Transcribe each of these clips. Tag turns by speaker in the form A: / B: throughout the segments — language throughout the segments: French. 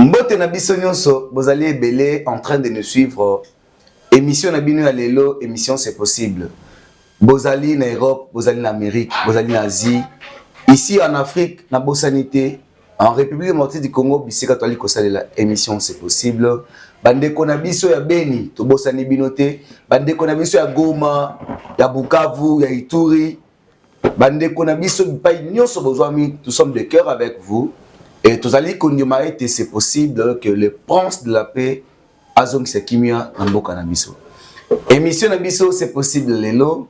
A: Mbote na biso nyonso, vous allez belé en train de nous suivre. Émission na bino ya lelo, émission c'est possible. Bozali na Europe, bozali na Amérique, bozali na Asie. Ici en Afrique, na Bosanité, en République démocratique du Congo, bisika toali kosalela émission c'est possible. Bandeko na biso ya Beni, to bosani binote. Bandeko na biso ya Goma, ya Bukavu, ya Ituri. Bandeko na biso bipai nyonso bozwami, nous sommes de cœur avec vous. Et tous allez connaître que c'est possible que le prince de la paix Azong Sekimia Namboka Nabiso. Émission Nabiso, c'est possible lelo.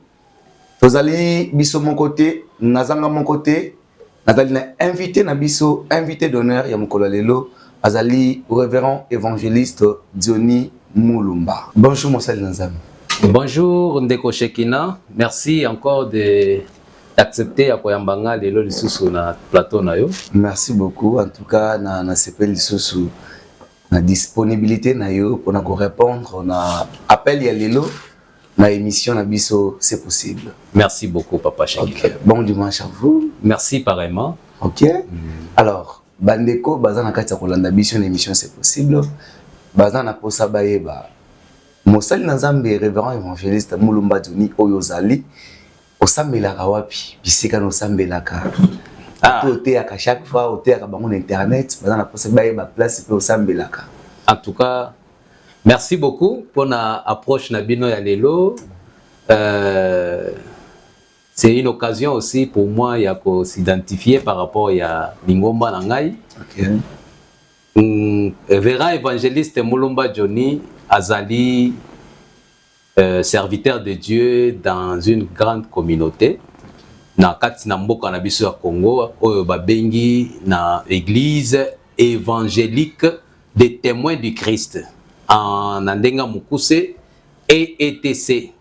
A: Tous allez biso mon côté, Nazanga mon côté. Nazali na invité Nabiso, invité d'honneur Yamukolo lelo. Azali révérend évangéliste Diony Mulumba. Bonjour mon salut Nazam.
B: Bonjour Ndeko Shekina. Merci encore d'accepter à Koyambanga lelo lisusu na plateau na yo.
A: Merci beaucoup en tout cas na sepel lisusu na disponibilité na yo pour na répondre na appel ya lelo na émission na biso c'est possible.
B: Merci beaucoup papa Shekina.
A: OK, bon dimanche à vous.
B: Merci pareillement.
A: OK. Alors bandeko baza na kati ya kolanda biso na émission c'est possible. Baza na posa bayeba. Mosali na Nzambe révérend évangéliste Mulumba Diony Oyozali. Osambelaka wapi bisika no sambelaka oteaka chaque fois oteaka bango na internet bazana posa baye ba place pe osambelaka.
B: En tout cas merci beaucoup pour na approche na bino ya lelo. C'est une occasion aussi pour moi ya ko s'identifier par rapport ya lingomba na ngai.
A: OK.
B: Vera évangéliste Mulumba Diony azali serviteur de Dieu dans une grande communauté na kati na mboka na biso ya Congo oyo babengi na église évangélique des témoins du Christ en Ndenga Mukuse et ETC.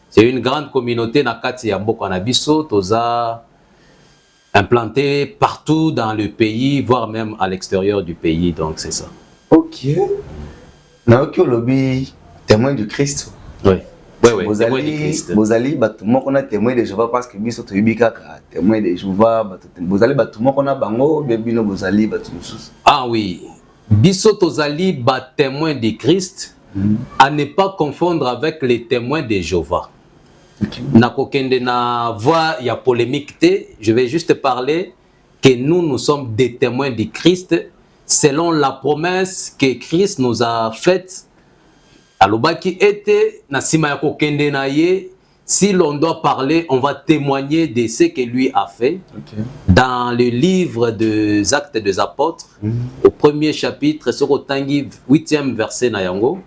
B: C'est une grande communauté na kati ya mboka na biso toza implanté partout dans le pays voire même à l'extérieur du pays, donc c'est ça.
A: OK. Na OK lobby témoin du Christ.
B: Oui. Oui,
A: témoin du Christ. Bozali batu moko na témoin de Jéhovah parce que biso to yibika ka témoin de Jéhovah batu bozali batu moko na bango bebino bozali batu mususu.
B: Ah oui. Biso tozali ba témoin de Christ à ne pas confondre avec les témoins de Jéhovah.
A: Okay.
B: Na kokende na voix ya polémique té, je vais juste parler que nous sommes des témoins de Christ selon la promesse que Christ nous a faite. Alobaki était na sima ya kokende na ye, si l'on doit parler, on va témoigner de ce que lui a fait.
A: Okay.
B: Dans le livre des Actes des Apôtres, au premier chapitre, sur le 8e verset na yango,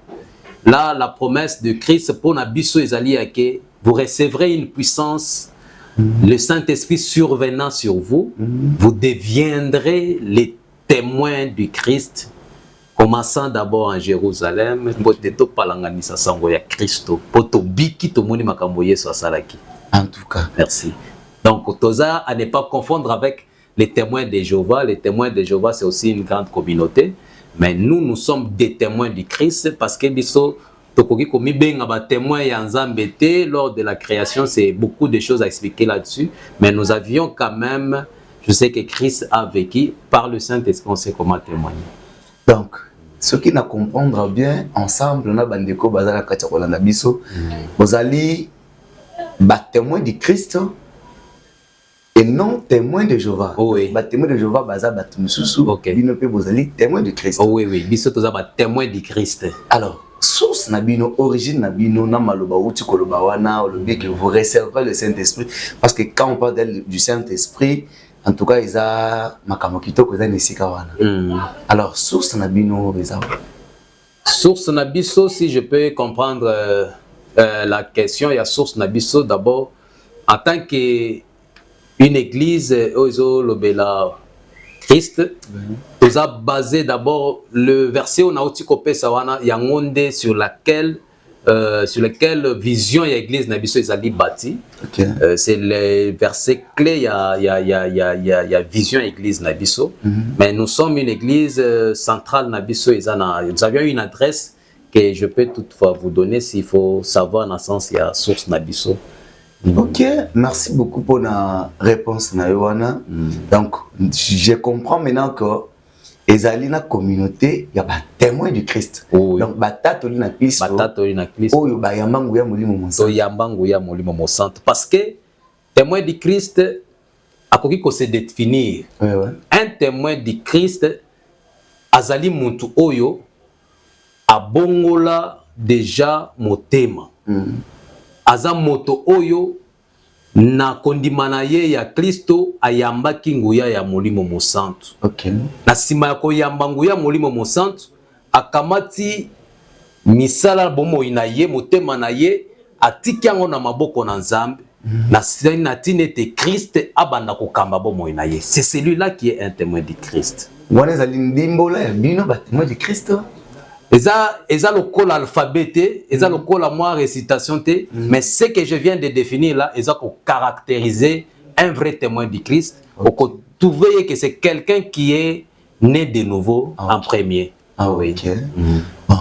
B: là la promesse de Christ pour nabiso ezali que vous recevrez une puissance, le Saint-Esprit survenant sur vous, vous deviendrez les témoins du Christ. Commençant d'abord en Jérusalem,
A: en tout cas.
B: Merci. Donc, Toza, à ne pas confondre avec les témoins de Jéhovah. Les témoins de Jéhovah, c'est aussi une grande communauté. Mais nous sommes des témoins du Christ parce que lors de la création, c'est beaucoup de choses à expliquer là-dessus. Mais nous avions quand même, je sais que Christ a vécu, par le Saint-Esprit, on sait comment témoigner.
A: Donc, ce qui n'a comprendre bien, ensemble, on a bandeko bazala katia kolanda biso, bozali ba témoin du Christ et non témoin de Jéhovah.
B: Oh oui.
A: Ba témoin de Jéhovah baza batu mususu.
B: OK.
A: Bino pe bozali témoin du Christ.
B: Oh oui, oui, biso toza ba témoin du Christ.
A: Alors, source na bino, origine na bino na maloba uti koloba wana, olobi que vous recevrez le Saint-Esprit parce que quand on parle du Saint-Esprit, en tout cas, ils ont makamokito que alors, source nabino,
B: source nabiso, si je peux comprendre la question, il y a source nabiso d'abord en tant qu'une église, ozo lobela Christ, nous a basé d'abord le verset on a aussi copé sawana yangonde sur lequel vision et église nabiso ezali bâti.
A: Okay.
B: C'est le verset clé, il y a vision église nabiso. Mais nous sommes une église centrale nabiso. Nous avions une adresse que je peux toutefois vous donner s'il faut savoir dans le sens il y a source nabiso.
A: Ok, merci beaucoup pour la réponse na Yoana. Donc je comprends maintenant que ezali na communauté ya ba témoin du Christ.
B: Oui.
A: Donc batatoli na Kristo.
B: Batatoli na Kristo.
A: Oyo ba yambangu ya molimo mosantu.
B: To yambangu ya molimo mosantu parce que témoin du Christ akoki ko se définir.
A: Ouais, ouais.
B: Un témoin du Christ azali mutu oyo abongola déjà motema. Aza moto oyo na kondimana ye ya Kristo ayambaki nguya ya molimo mosantu.
A: Okay.
B: Na sima ya koyamba nguya molimo mosantu akamati misala bomoi na ye motema na ye atiki yango na maboko na Nzambe. Na tinete Christ abanda kokamba bomoi na ye. C'est celui-là qui est un témoin du Christ.
A: Wana ezali ndimbola ya bino ba témoin du Christ.
B: Eza lokola alphabet te, eza lokola moi récitation te, mais ce que je viens de définir là, eza ko caractériser un vrai témoin du Christ. Pour trouver que c'est quelqu'un qui est né de nouveau en premier.
A: Ah oui. Okay. Bon.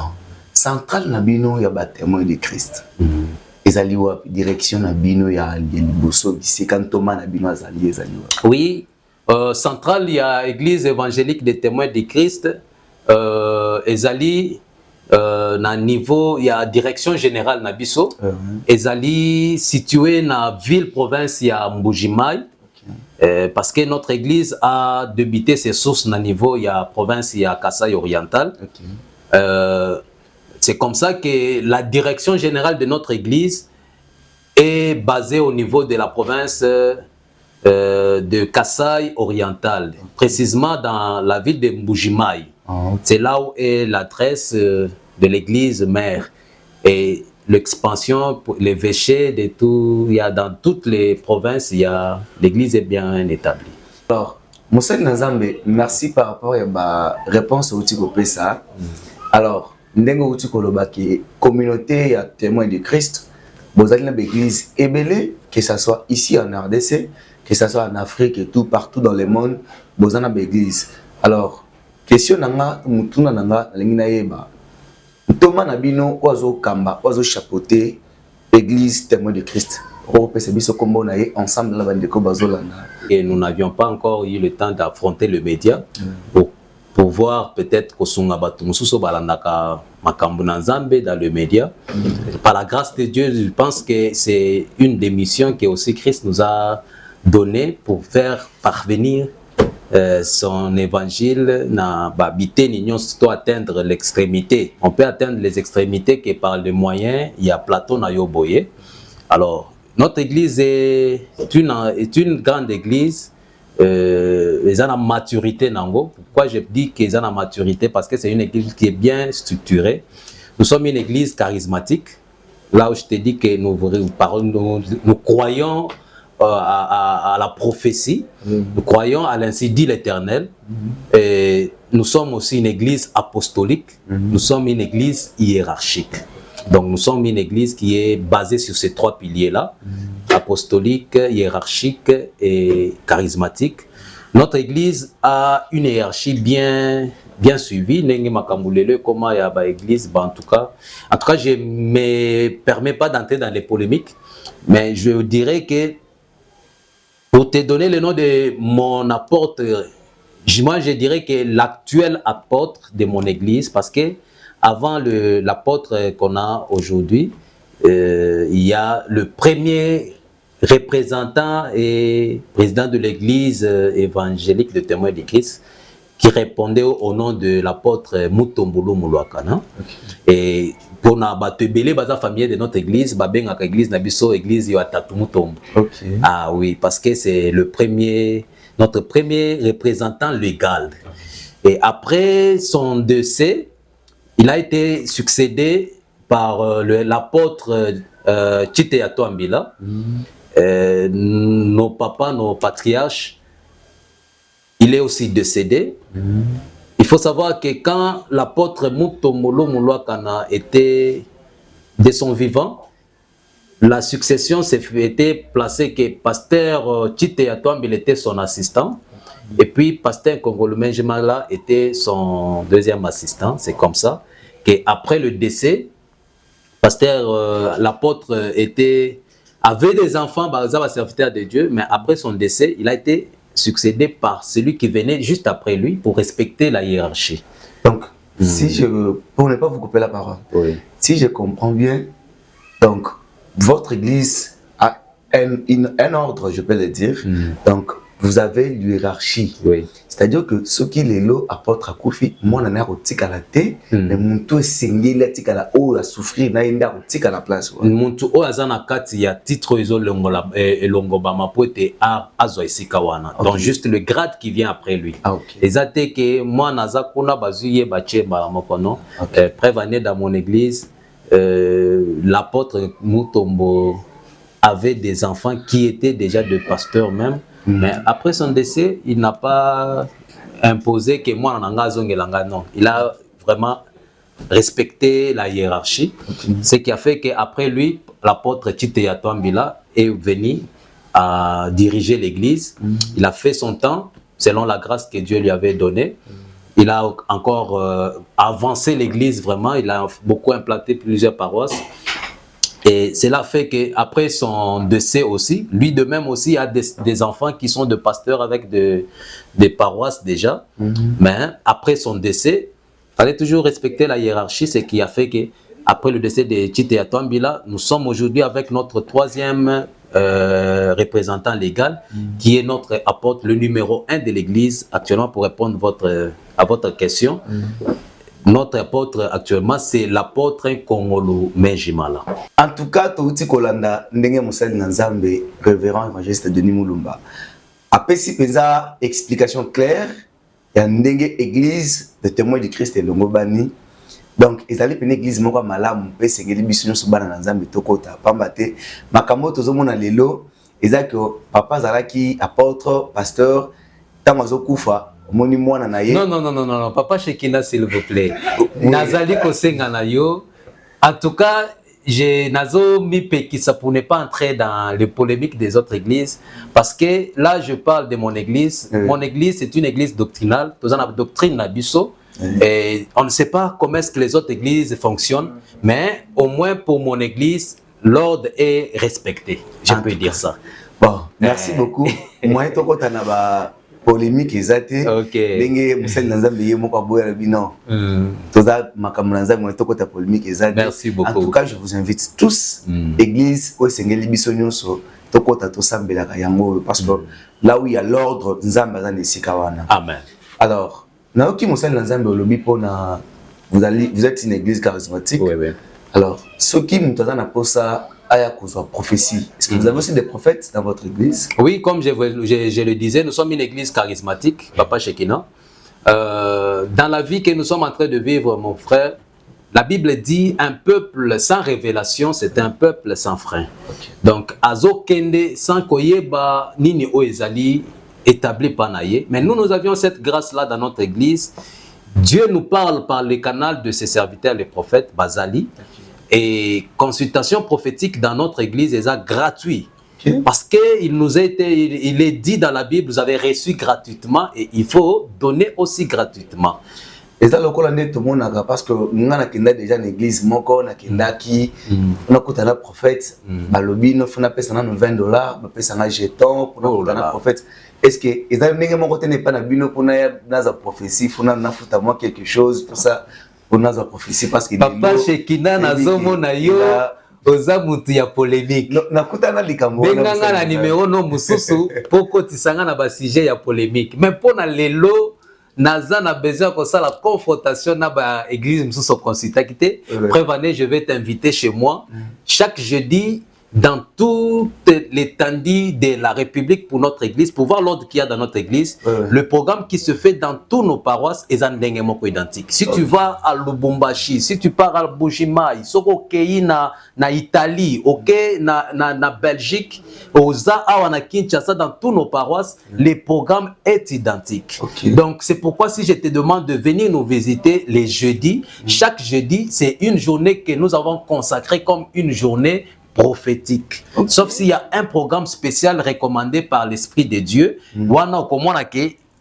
A: Central na bino ya ba témoin du Christ. Ezali wa direction na bino ya liboso bisikantoma na bino azali ezali wa.
B: Oui, central il y a église évangélique des témoins du Christ. Ezali na niveau il y a direction générale na biso. Ezali situé na ville province ya Mbujimai. Parce que notre église a débuté ses sources na niveau il y a province ya Kasai oriental. C'est comme ça que la direction générale de notre église est basée au niveau de la province de Kasai oriental, précisément dans la ville de Mbujimai. C'est là où est l'adresse de l'église mère. Et l'expansion, l'évêché de tout, il y a dans toutes les provinces, il y a l'église est bien établie.
A: Alors, Moussa Nzambe, merci par rapport à ma réponse au Tiko Pesa. Alors, Ndengo Tiko Lobaki, communauté à témoin de Christ, vous allez dans l'église Ebele, que ce soit ici en RDC, que ce soit en Afrique et tout, partout dans le monde, vous allez dans l'église. Alors, question nanga, mutuna nanga, lengina yeba. Thomas Nabino, oiseau kamba, oiseau chapeauté, église témoin de Christ. Ensemble
B: et nous n'avions pas encore eu le temps d'affronter le média pour pouvoir peut-être que dans le média. Par la grâce de Dieu, je pense que c'est une des missions que aussi Christ nous a donné pour faire parvenir son évangile n'a habité l'union, surtout atteindre l'extrémité. On peut atteindre les extrémités que par les moyens, il y a Platon na Yoboye. Alors, notre église est une grande église. Ils ont la maturité nango. Pourquoi je dis qu'ils ont la maturité? Parce que c'est une église qui est bien structurée. Nous sommes une église charismatique. Là où je te dis que nous croyons à la prophétie, nous croyons à l'ainsi dit l'Éternel. Et nous sommes aussi une église apostolique, nous sommes une église hiérarchique. Donc nous sommes une église qui est basée sur ces trois piliers-là, apostolique, hiérarchique et charismatique. Notre église a une hiérarchie bien suivie. Comment il y a église, en tout cas, je ne me permets pas d'entrer dans les polémiques, mais je dirais que pour te donner le nom de mon apôtre, moi je dirais que l'actuel apôtre de mon église, parce que avant l'apôtre qu'on a aujourd'hui, il y a le premier représentant et président de l'église évangélique de témoins du Christ qui répondait au nom de l'apôtre Mutombolo Moulouakana. Et pour na batebele baza famille de notre église, babenga ka église na biso église yo atatu Mutombo. Ah oui, parce que c'est notre premier représentant légal. Et après son décès, il a été succédé par l'apôtre Chiteyato Ambila. Nos papas, nos patriarches, il est aussi décédé. Il faut savoir que quand l'apôtre Mutombolo Moulouakana était de son vivant, la succession s'est été placée que pasteur Chiteyato Ambila était son assistant. Et puis, pasteur Kongolumé Jemala était son deuxième assistant. C'est comme ça qu'après le décès, pasteur, l'apôtre avait des enfants, serviteur de Dieu, mais après son décès, il a été succédé par celui qui venait juste après lui pour respecter la hiérarchie.
A: Donc, pour ne pas vous couper la parole, si je comprends bien, donc, votre église a un ordre, je peux le dire. Donc, vous avez l'hiérarchie. C'est-à-dire que ceux qui les lots apportent à Kofi, moi, on a au tic à la tête, mais mon tout est saigné, la tic à la haut, à souffrir, n'a pas au tic à la place.
B: Mon tout, au hasard, il y a titre, et l'ongobama poete à Azoisikawana. Donc, juste le grade qui vient après lui. Et ça, c'est que moi, Naza, Kuna, Bazuye, Baché, Baramokono, prévané dans mon église, l'apôtre Mutombo avait des enfants qui étaient déjà des pasteurs même. Mais après son décès, il n'a pas imposé que moi, non. Il a vraiment respecté la hiérarchie. Ce qui a fait qu'après lui, l'apôtre Chitea Twambila est venu à diriger l'église. Il a fait son temps selon la grâce que Dieu lui avait donnée. Il a encore avancé l'église vraiment. Il a beaucoup implanté plusieurs paroisses. Et cela fait qu'après son décès aussi, lui de même aussi a des enfants qui sont de pasteurs avec des paroisses déjà. Mais après son décès, il fallait toujours respecter la hiérarchie, ce qui a fait qu'après le décès de Chitea Twambila, nous sommes aujourd'hui avec notre troisième représentant légal, qui est notre apôtre, le numéro 1 de l'église actuellement pour répondre à votre question. Notre apôtre actuellement, c'est l'apôtre Kongolo Menjimala.
A: En tout cas, Touti Kolanda, Ndenge Moussel Nanzambe, révérend évangéliste Denis Moulumba. Après, si pesa explication claire, il y a Ndenge église de témoins du Christ et Longobani. Donc, ils allaient une église moko malamu, pe sengeli bisunyo subana Nanzambe tokota. Pambate, makambo tozomona lelo, ezaki papa zalaki apôtre, pasteur, tamazo kufa. Non,
B: Papa Shekina, s'il vous plaît. Nazali Kosenga na yo. En tout cas, Nazo Mipe qui ça pour ne pas entrer dans les polémiques des autres églises. Parce que là, je parle de mon église. Mon église, c'est une église doctrinale. Nous avons la doctrine Nabiso. Et on ne sait pas comment est-ce que les autres églises fonctionnent. Mais au moins pour mon église, l'ordre est respecté. Je peux dire ça.
A: Bon, merci beaucoup. Moi, je polémique ezate ndenge musali Nanzambe ye moko aboya bino toza makambo Nanzambe mo tokota polémique ezate.
B: Merci beaucoup.
A: En tout cas, je vous invite tous église o sengeli biso nyonso tokota to sambelaka yango parce que là où il y a l'ordre Nzambe za nesika wana.
B: Amen.
A: Alors, naoki musali Nanzambe olobi pona vous êtes une église charismatique.
B: Oui.
A: Alors, ceux qui mutaza na posa prophétie. Est-ce que vous avez aussi des prophètes dans votre église?
B: Oui, comme je le disais, nous sommes une église charismatique, Papa Shekina. Dans la vie que nous sommes en train de vivre, mon frère, la Bible dit un peuple sans révélation, c'est un peuple sans frein. Donc, Azo Kende, sans Koyeba, Nini Oezali, établi par Naye. Mais nous avions cette grâce-là dans notre église. Dieu nous parle par le canal de ses serviteurs, les prophètes, Bazali. Et consultation prophétique dans notre église est gratuit. Parce qu'il nous a été, il est dit dans la Bible, vous avez reçu gratuitement et il faut donner aussi gratuitement.
A: Et ça, tout le monde parce que nous avons déjà une église, nous avons un prophète, nous avons $20, nous avons jeton, nous avons un prophète. Est-ce que les gens n'est pas dans prophétie, il faut quelque chose pour ça? Prophétie parce que
B: Papa Shekina nazomona yo oza mutu ya polémique.
A: Nakutana likambo
B: benganga na numéro no mususu poko tisanga na ba sujet ya polémique. Mais pona lelo naza na besoin ko ça la confrontation na ba église mususu consulta kité. Prévané, je vais t'inviter chez moi chaque jeudi dans toute l'étendue de la République pour notre église, pour voir l'ordre qu'il y a dans notre église, le programme qui se fait dans tous nos paroisses est identique. Si tu vas à Lubumbashi, si tu pars à Bujimaï, soko kei na Italie, na Belgique, oza awana Kinshasa, dans tous nos paroisses, le programme est identique. Donc c'est pourquoi si je te demande de venir nous visiter les jeudis, chaque jeudi, c'est une journée que nous avons consacrée comme une journée prophétique. Sauf s'il y a un programme spécial recommandé par l'Esprit de Dieu,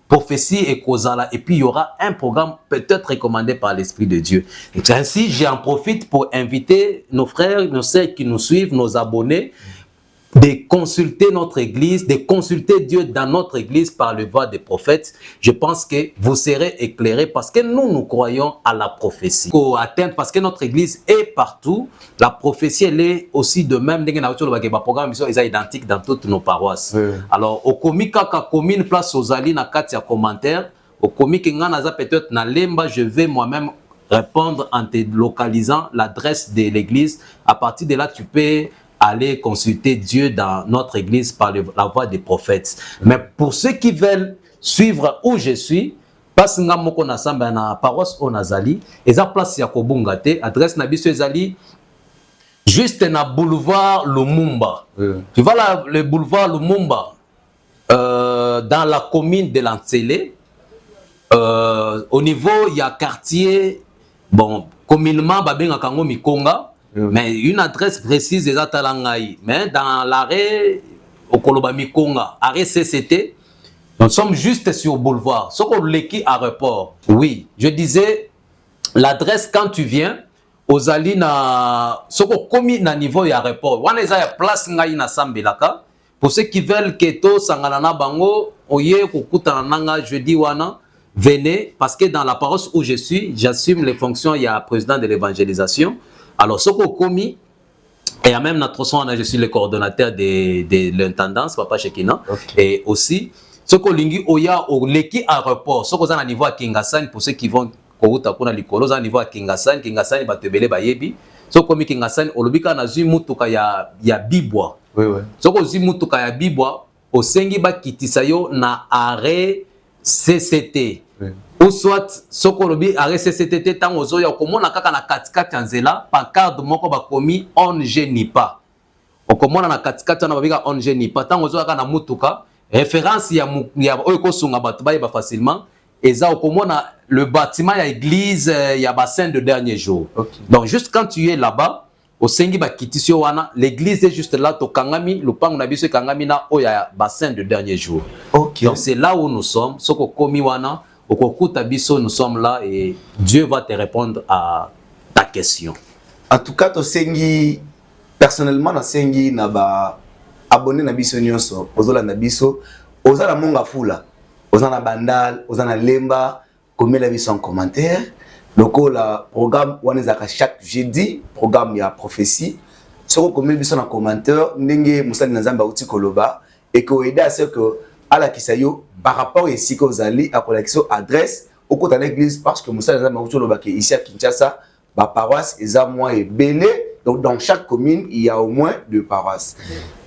B: prophétie et causala, et puis il y aura un programme peut-être recommandé par l'Esprit de Dieu. Et ainsi, j'en profite pour inviter nos frères, nos sœurs qui nous suivent, nos abonnés, de consulter notre église, de consulter Dieu dans notre église par le voie des prophètes, je pense que vous serez éclairés parce que nous croyons à la prophétie. Pour atteindre, parce que notre église est partout, la prophétie, elle est aussi de même. Le programme est identique dans toutes nos paroisses. Oui. Alors, au comique, quand commune place aux alliés, na katia commentaire, au comique, peut-être na lemba, je vais moi-même répondre en te localisant l'adresse de l'église. À partir de là, tu peux aller consulter Dieu dans notre église par la voix des prophètes. Mais pour ceux qui veulent suivre où je suis, parce que nous sommes dans la paroisse Onazali, et ça place Yakobungate, adresse Nabiso Ezali, juste dans le boulevard Lumumba. Tu vois là, le boulevard Lumumba, dans la commune de l'Antsele, au niveau, il y a quartier, bon, communément, Babenga Kango Mikonga. Mais une adresse précise des Atalangaï. Mais dans l'arrêt au Koloba Mikonga, arrêt CCT, nous sommes juste sur le boulevard. Ce qu'on l'équipe aéroport. Oui, je disais, l'adresse quand tu viens, aux Alina, ce qu'on commis à niveau aéroport. On est à place na Sambelaka. Pour ceux qui veulent que to sangalana bango, oye kukuta nanga jeudi wana. Venez, parce que dans la paroisse où je suis, j'assume les fonctions, il y a président de l'évangélisation. Alors, ce qu'on commis, et même notre son, je suis le coordonnateur de l'intendance, Papa Shekina, et aussi, ce qu'on lingi oya au l'équipe aéroport, ce qu'on a à niveau à Kingassan, pour ceux qui vont au Likolo, à niveau à Kingassan, Kingassan, Batebele Bayebi, ce qu'on commis Kingassan, au Lubika Nazu Mutuka ya Bibwa. Ce qu'on dit Mutuka ya Bibwa, au Sengiba Kitisayo na arrêt CCT. Ou soit ce qu'on dit arrêt CCT tant aux oya comme on a kaka na katika tanzela pancarte moko ba komi on gêne pas. On commande na katika tana babika on gêne pas tant aux oya na mutuka référence ya oyeko sunga batu ba facilement et ça on le bâtiment ya église ya bassin de dernier jour. Donc juste quand tu es là-bas au sengi ba kitisio wana l'église est juste là to kangami lupango na biso kangami na oya bassin de dernier jour. Donc c'est là où nous sommes soko komi wana. Au Kokuta Biso, nous sommes là et Dieu va te répondre à ta question.
A: En tout cas, to sengi personnellement na sengi na ba abonné na biso nyonso, ozola na biso, ozala monga fula, ozana bandal, ozana lemba, komela biso en commentaire. Loko la programme wanezaka chaque jeudi, programme ya prophétie. Soko komela biso na commentaire, ndenge musali na Nzambe uti koloba et ko aider à ce que à la kisayo par rapport ici que vous allez à la adresse au côté de l'église parce que Moussa ici à Kinshasa, ma paroisse est à moins et belé. Donc dans chaque commune il y a au moins 2 paroisses.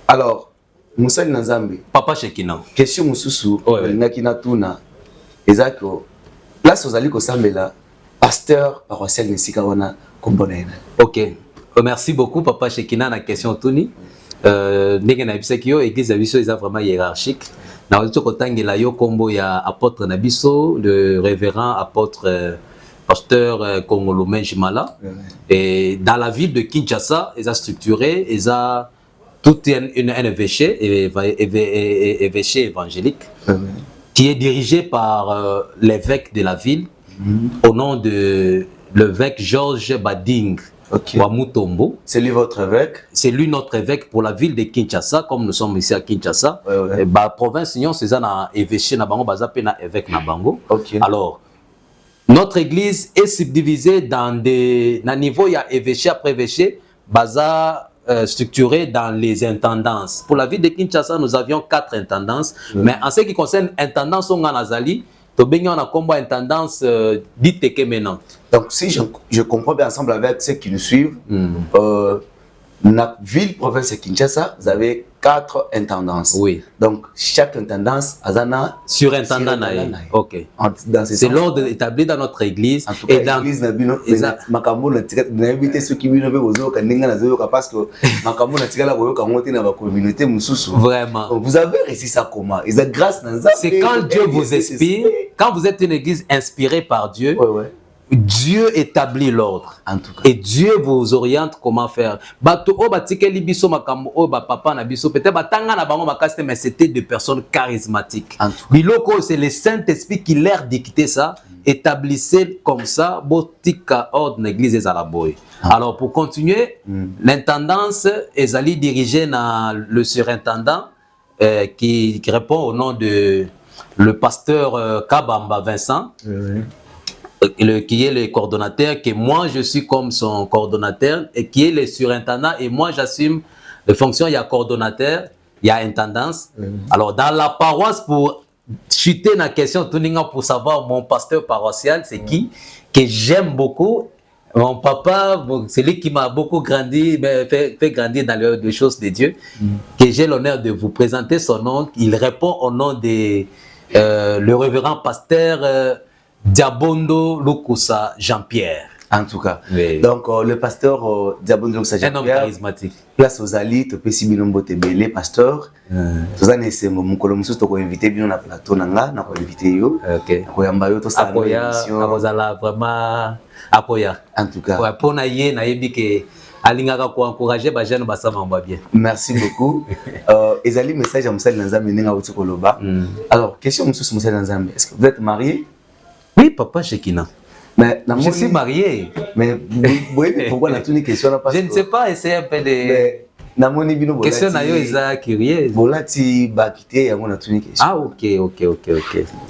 A: Alors Moussa Nzambe,
B: Papa Shekina.
A: Question Moussousou, Nakina Tuna, Ezako, place aux alliés au Sambela, pasteur paroissial Nessika wana Kombonaina.
B: Ok, merci beaucoup Papa Shekina na question Tuni. Ndenge na bisaki yo église ya biso eza vraiment hiérarchique. Na ozo kotangela yo kombo ya apôtre na biso, le révérend apôtre pasteur Kongolomé Jimala. Et dans la ville de Kinshasa, ils ont structuré, ils ont tout un évêché évangélique qui est dirigé par l'évêque de la ville au nom de l'évêque Georges Bading. Wamutombo.
A: C'est lui votre évêque?
B: C'est lui notre évêque pour la ville de Kinshasa, comme nous sommes ici à Kinshasa. Et bah, province, c'est un évêché na bango, bazapé na évêque na bango. Alors, notre église est subdivisée dans des niveaux, il y a évêché après évêché, baza structuré dans les intendances. Pour la ville de Kinshasa, nous avions 4 intendances, mais en ce qui concerne intendance on a Azali, on a combat intendance dite que maintenant.
A: Donc si je comprends bien ensemble avec ceux qui nous suivent, la ville province de Kinshasa, vous avez 4 intendances.
B: Oui.
A: Donc chaque intendance a
B: surintendant. Ok. C'est l'ordre établi dans notre église.
A: En tout cas, l'église n'a pas makambo na tika na éviter ceux qui viennent ozo kandenga na zoyo parce que makambo na tika la boyo kangote na ba communauté mususu.
B: Vraiment.
A: Vous avez réussi ça comment? Et ça grâce dans ça.
B: C'est quand Dieu vous inspire, quand vous êtes une église inspirée par Dieu. Dieu établit l'ordre.
A: En tout cas.
B: Et Dieu vous oriente comment faire. Bato o batike libiso makambo o ba papa na biso peut-être batanga na bango makaste mais c'était des personnes charismatiques. Biloko c'est le Saint-Esprit qui leur dictait ça établissez comme ça, botika ordre l'église est à la boy. Alors pour continuer, l'intendance est allée diriger le surintendant qui répond au nom de le pasteur Kabamba Vincent, qui est le coordonnateur, que moi je suis comme son coordonnateur, et qui est le surintendant, et moi j'assume les fonctions, il y a coordonnateur, il y a intendance. Alors dans la paroisse, pour chuter la question, pour savoir mon pasteur paroissial, c'est qui, que j'aime beaucoup. Mon papa, c'est lui qui m'a beaucoup grandi, fait grandir dans les choses de Dieu, que j'ai l'honneur de vous présenter son nom. Il répond au nom de le révérend pasteur Diabondo Lukusa Jean-Pierre.
A: En tout cas.
B: Oui.
A: Donc, le pasteur Diabondo Lukusa Jean-Pierre.
B: Un homme charismatique.
A: Place aux alliés, tu peux si bien botebele, pasteur. Tous les c'est mon colombier, tu peux inviter bien na plateau nanga, na peux inviter yo.
B: Ok.
A: Koyamba yo to ça.
B: Apoya, akozala vraiment apoya.
A: En tout cas.
B: Ouais, pour naïe, naïe que alingaka ko encourager ba jeune ba ça mamba bien.
A: Merci beaucoup. Ezali message à Moussali Nzambe nenga wuti koloba. Alors, question Moussou Moussali Nzambe, est-ce que vous êtes marié?
B: Oui, papa Shekina.
A: Mais
B: je suis marié.
A: Mais pourquoi on a une question là?
B: Je ne sais pas, essayer un peu de question nayo eza curieuse.
A: Bolati bakité yango na tuni question.
B: Ah OK.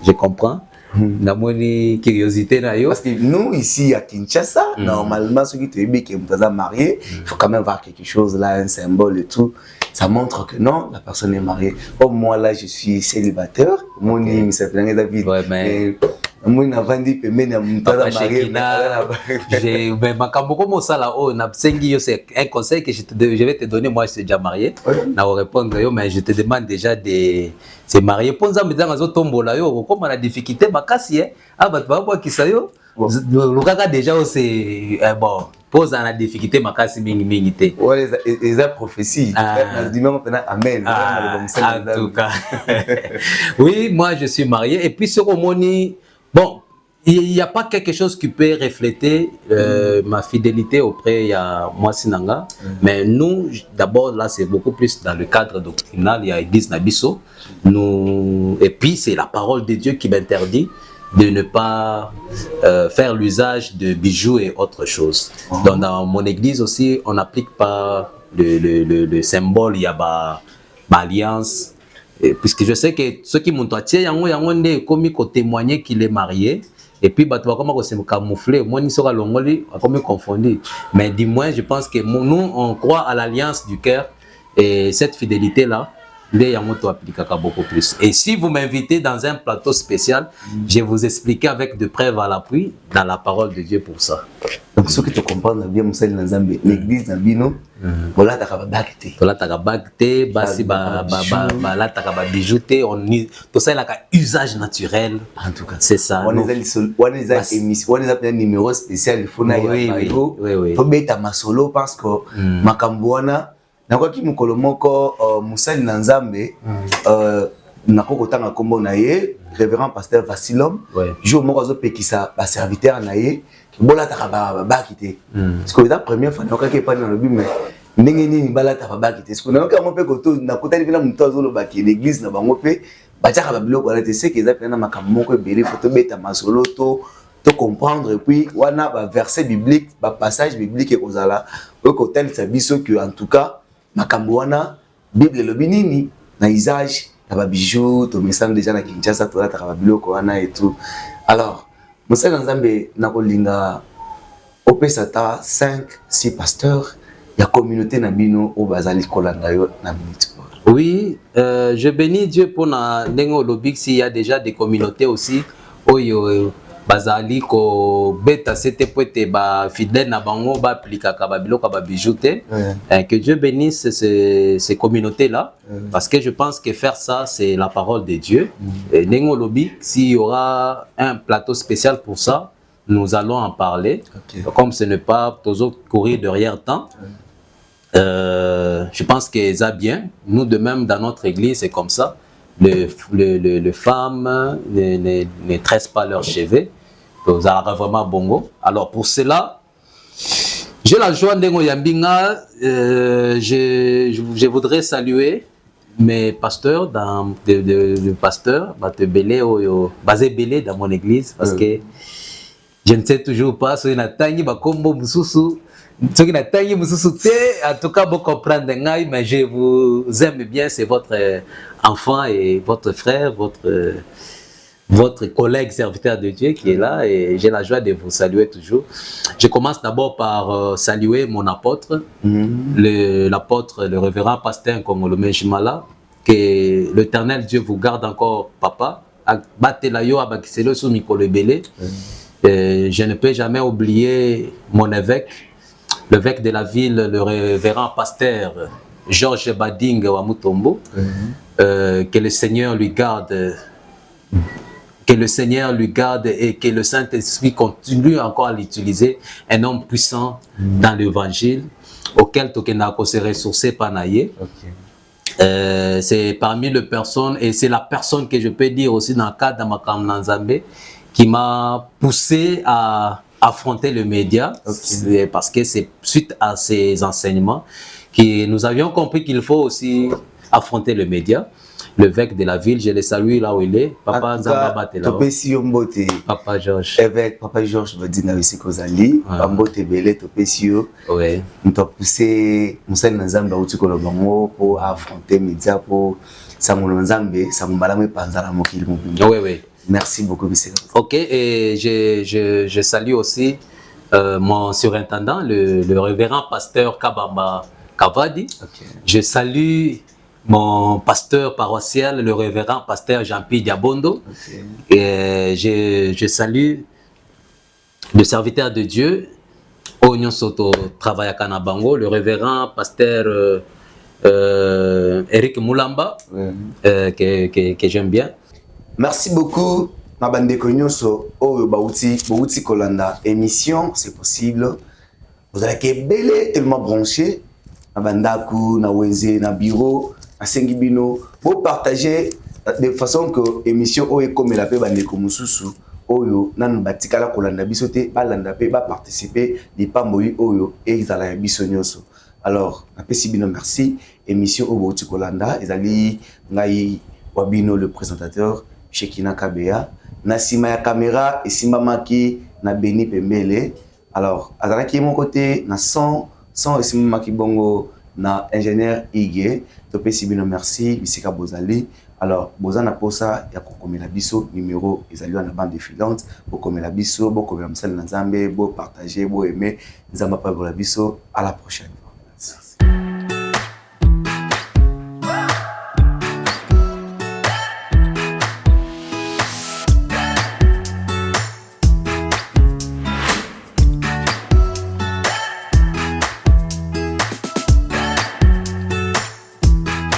B: Je comprends. Namoni curiosité nayo.
A: Parce que nous ici à Kinshasa, normalement ceux qui te disent que vous êtes marié, il faut quand même voir quelque chose là, un symbole et tout. Ça montre que non, la personne est mariée. Comme moi là, je suis célibataire. Mon nom s'appelle David.
B: Ouais, mais
A: moi n'a vendu paiement na mutala marié.
B: J'ai mais makambo comme ça là, oh na sengi c'est un conseil que je vais te donner. Moi je suis déjà marié. Na répondre yo, mais je te demande déjà de se marier. Ponza mbidanga zo tombola yo, comme on a difficulté makasi ah ba ba ki sayo. Le kaka déjà c'est bon. Pose la difficulté makasi mingi te.
A: Ouais, les prophéties. Amen.
B: En tout cas. Oui, moi je suis marié et puis ce Romoni, bon, il n'y a pas quelque chose qui peut refléter ma fidélité auprès de moi Sinanga, mais nous d'abord là c'est beaucoup plus dans le cadre doctrinal, il y a l'église Nabiso. Nous et puis c'est la parole de Dieu qui m'interdit de ne pas faire l'usage de bijoux et autres choses. Donc dans mon église aussi, on n'applique pas le symbole, il y a l'alliance. Puisque je sais que ceux qui m'ont toité, comme témoigner qu'il est marié, et puis bah, tu vas comment se camoufler, moi ni sera longoli, comme confondu. Mais du moins, je pense que nous, on croit à l'alliance du cœur et cette fidélité-là. Beaucoup plus. Et si vous m'invitez dans un plateau spécial, je vais vous expliquer avec de preuves à l'appui dans la parole de Dieu pour ça.
A: Donc, ce que tu comprends bien, Moussali Nzambe, l'église Nabino, voilà, tu as bagté.
B: Voilà, tu as bagté, là, tu as bijouté, tout ça, il y a un usage naturel.
A: En tout cas,
B: c'est ça.
A: On a un numéro spécial, il faut mettre ma solo parce que ma cambouana. Nakwaki mukolo moko Moussali Nzambe nakoko tanga kombo na ye révérend pasteur Vassilom jour moko zo pekisa ba serviteur na ye bola ta ba kité parce que la première fois nakaki pas dans le but mais ndenge nini bala ta ba kité parce que nakaki mo pe koto nakotali bila muto zo lo ba ki l'église na bango pe ba taka ba biloko ala te c'est que za pena makambo moko ebele photo beta masolo to comprendre et puis wana ba verset biblique ba passage biblique et kozala au côté ça biso que en tout cas Makambouana, Bible le binini, na usage, na ba bijoux, to mesam déjà na Kinshasa, to la ta ba biloko wana et tout. Alors, Moussali Nzambe na kolinga opesata 5-6 pasteurs, ya communauté na bino o bazali kolanda yo na minute.
B: Oui, je bénis Dieu pour na ndengo lobik s'il y a déjà des communautés aussi oyo bazali ko beta c'était poete ba fidèle na bango ba appliquer ka ba biloko ba bijouter que Dieu bénisse ces communautés là parce que je pense que faire ça c'est la parole de Dieu et nengo lobi s'il y aura un plateau spécial pour ça nous allons en parler comme ce n'est pas toujours courir derrière temps je pense que ça bien nous de même dans notre église c'est comme ça. Les femmes ne tressent pas leurs cheveux. Vous avez vraiment bongo. Alors pour cela, j'ai la joie de Yambinga. Je voudrais saluer mes pasteurs, de pasteurs, basé belé dans mon église, parce que je ne sais toujours pas si natangi bakombo mususu, ce qui natangi mususu te, en tout cas vous comprendre ngai, mais je vous aime bien, c'est votre enfant et votre frère, votre collègue serviteur de Dieu qui est là, et j'ai la joie de vous saluer toujours. Je commence d'abord par saluer mon apôtre, l'apôtre, le révérend pasteur Nkongolome Jimala, que l'Éternel Dieu vous garde encore, papa. Je ne peux jamais oublier mon évêque, l'évêque de la ville, le révérend pasteur Georges Bading Wamutombo. Que le Seigneur lui garde. Que le Seigneur lui garde et que le Saint-Esprit continue encore à l'utiliser, un homme puissant dans l'évangile, auquel Tokenako s'est ressourcé par Naye. C'est parmi les personnes, et c'est la personne que je peux dire aussi dans le cadre de Makam Nanzambe, qui m'a poussé à affronter le média, parce que c'est suite à ces enseignements que nous avions compris qu'il faut aussi affronter le média. L'évêque de la ville, je le salue là où il est. Papa Nzamba Tela.
A: Papa Georges. Évêque, Papa Georges va dire aussi Kozali. Mbote Belé, Topesio.
B: Oui.
A: Nous avons poussé Moussa Nzamba au Tukolobango pour affronter les médias, pour Samuel Nzambe, Samuel Panzara Mokil.
B: Oui, oui.
A: Merci beaucoup, monsieur.
B: Ok, et je salue aussi mon surintendant, le révérend pasteur Kabamba Kavadi. Je salue mon pasteur paroissial, le révérend pasteur Jean-Pierre Diabondo. Et je salue le serviteur de Dieu, Ognon Soto travaille à Kanabango, le révérend pasteur Eric Moulamba, que j'aime bien.
A: Merci beaucoup, Mabande Konyoso, Bauti Kolanda. Émission, c'est possible. Vous allez être belé, tellement branché. Nabandaku, na Wenze, na bureau. À Sengibino, pour partager de façon que l'émission Oye comme la paix bande comme Mususu Oyo nan batikala kolanda bisote balanda pe ba participer di pamboyi Oyo et izala bisonyoso. Alors na pesi bino merci émission Oboti Kolanda ezali ngai wabino le présentateur Shekina Kabea na sima ya caméra et simba maki na Beni Pembele. Alors azalaki mon côté na son et simba maki bongo na ingénieur Ige. Topesi bino merci bisika bozali. Alors bozana posa ya kokomela biso numéro ezali na bande défilante bokomela biso bokomela msala na Nzambe bo partager bo aimer Nzamba pa bola biso à la prochaine.